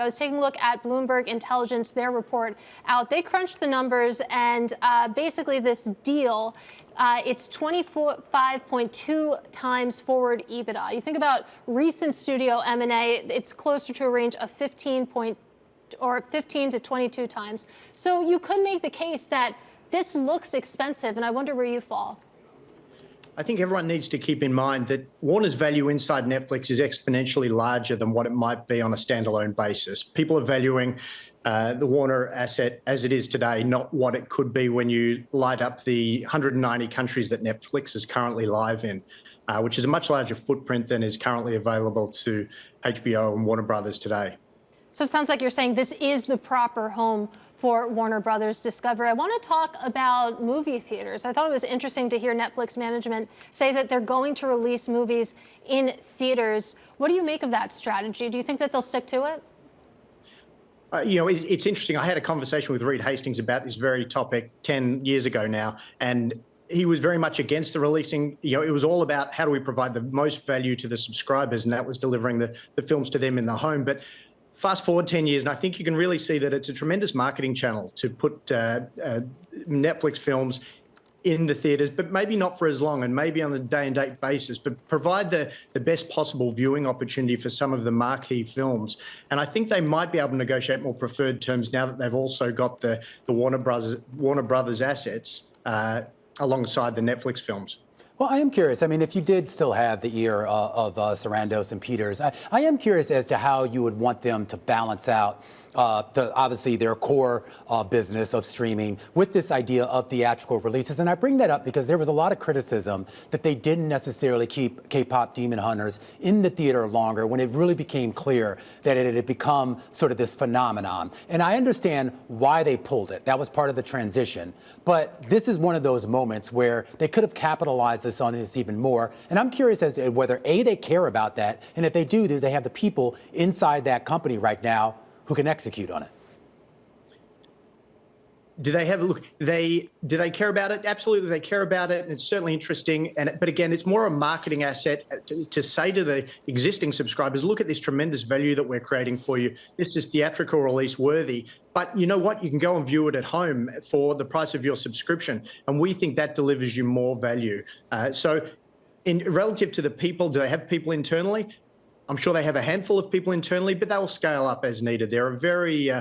I was taking a look at Bloomberg Intelligence, their report out. They crunched the numbers, and basically this deal, it's 25.2 times forward EBITDA. You think about recent studio M&A, it's closer to a range of 15 to 22 times. So you could make the case that this looks expensive, and I wonder where you fall. I think everyone needs to keep in mind that Warner's value inside Netflix is exponentially larger than what it might be on a standalone basis. People are valuing the Warner asset as it is today, not what it could be when you light up the 190 countries that Netflix is currently live in, which is a much larger footprint than is currently available to HBO and Warner Brothers today. So it sounds like you're saying this is the proper home for Warner Brothers Discovery. I want to talk about movie theaters. I thought it was interesting to hear Netflix management say that they're going to release movies in theaters. What do you make of that strategy? Do you think that they'll stick to it? It's interesting. I had a conversation with Reed Hastings about this very topic 10 years ago now, and he was very much against the releasing. It was all about how do we provide the most value to the subscribers, and that was delivering the films to them in the home. But fast forward 10 years, and I think you can really see that it's a tremendous marketing channel to put Netflix films in the theaters, but maybe not for as long and maybe on a day-and-date basis, but provide the best possible viewing opportunity for some of the marquee films. And I think they might be able to negotiate more preferred terms now that they've also got the Warner Brothers assets alongside the Netflix films. Well, I am curious. I mean, if you did still have the ear of Sarandos and Peters, I am curious as to how you would want them to balance out obviously their core business of streaming with this idea of theatrical releases. And I bring that up because there was a lot of criticism that they didn't necessarily keep K-pop Demon Hunters in the theater longer when it really became clear that it had become sort of this phenomenon. And I understand why they pulled it. That was part of the transition. But this is one of those moments where they could have capitalized on this even more. And I'm curious as to whether, A, they care about that, and if they do they have the people inside that company right now who can execute on it? Do they have a look? Do they care about it? Absolutely, they care about it, and it's certainly interesting. But again, it's more a marketing asset to say to the existing subscribers, look at this tremendous value that we're creating for you. This is theatrical release worthy. But you know what? You can go and view it at home for the price of your subscription, and we think that delivers you more value. Relative to the people, do they have people internally? I'm sure they have a handful of people internally, but they'll scale up as needed. They're a very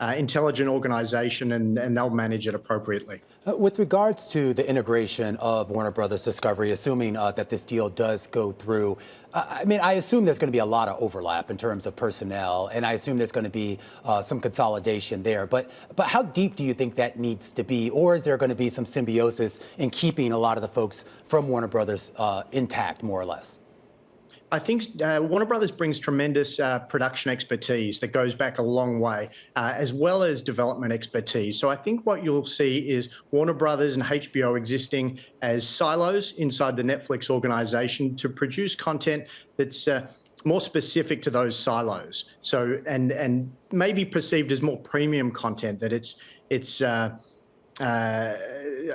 intelligent organization, and they'll manage it appropriately. With regards to the integration of Warner Brothers Discovery, assuming that this deal does go through, I mean, I assume there's going to be a lot of overlap in terms of personnel, and I assume there's going to be some consolidation there. But how deep do you think that needs to be, or is there going to be some symbiosis in keeping a lot of the folks from Warner Brothers intact, more or less? I think Warner Brothers brings tremendous production expertise that goes back a long way, as well as development expertise. So I think what you'll see is Warner Brothers and HBO existing as silos inside the Netflix organization to produce content that's more specific to those silos. So and maybe perceived as more premium content, that it's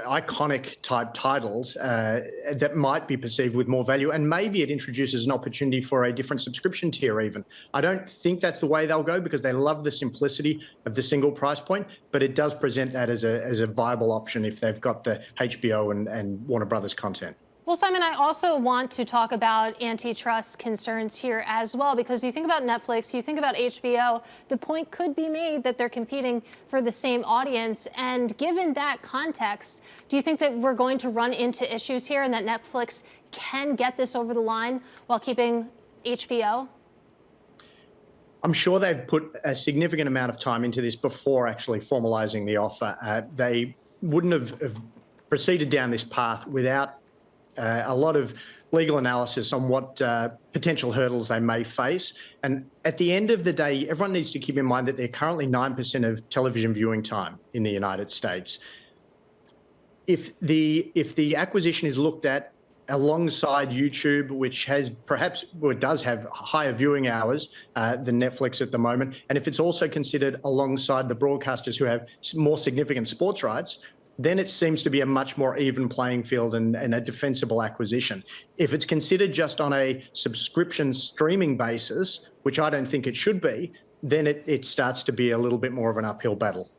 iconic type titles that might be perceived with more value, and maybe it introduces an opportunity for a different subscription tier even. I don't think that's the way they'll go because they love the simplicity of the single price point, but it does present that as a viable option if they've got the HBO and Warner Brothers content. Well, Simon, I also want to talk about antitrust concerns here as well, because you think about Netflix, you think about HBO, the point could be made that they're competing for the same audience. And given that context, do you think that we're going to run into issues here and that Netflix can get this over the line while keeping HBO? I'm sure they've put a significant amount of time into this before actually formalizing the offer. They wouldn't have proceeded down this path without a lot of legal analysis on what potential hurdles they may face. And at the end of the day, everyone needs to keep in mind that they're currently 9% of television viewing time in the United States. If the acquisition is looked at alongside YouTube, which has perhaps, or does have higher viewing hours than Netflix at the moment, and if it's also considered alongside the broadcasters who have more significant sports rights, then it seems to be a much more even playing field and a defensible acquisition. If it's considered just on a subscription streaming basis, which I don't think it should be, then it starts to be a little bit more of an uphill battle.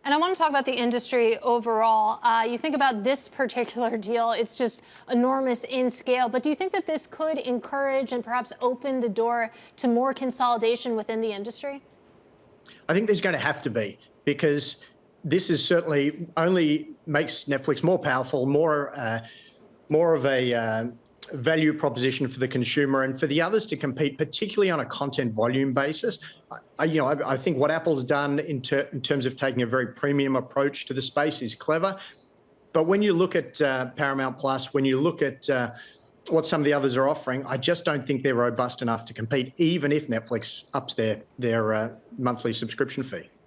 And I want to talk about the industry overall. You think about this particular deal, it's just enormous in scale. But do you think that this could encourage and perhaps open the door to more consolidation within the industry? I think there's going to have to be, because this is certainly only makes Netflix more powerful, more of a value proposition for the consumer and for the others to compete, particularly on a content volume basis. I think what Apple's done in terms of taking a very premium approach to the space is clever. But when you look at Paramount Plus, when you look at what some of the others are offering, I just don't think they're robust enough to compete, even if Netflix ups their monthly subscription fee.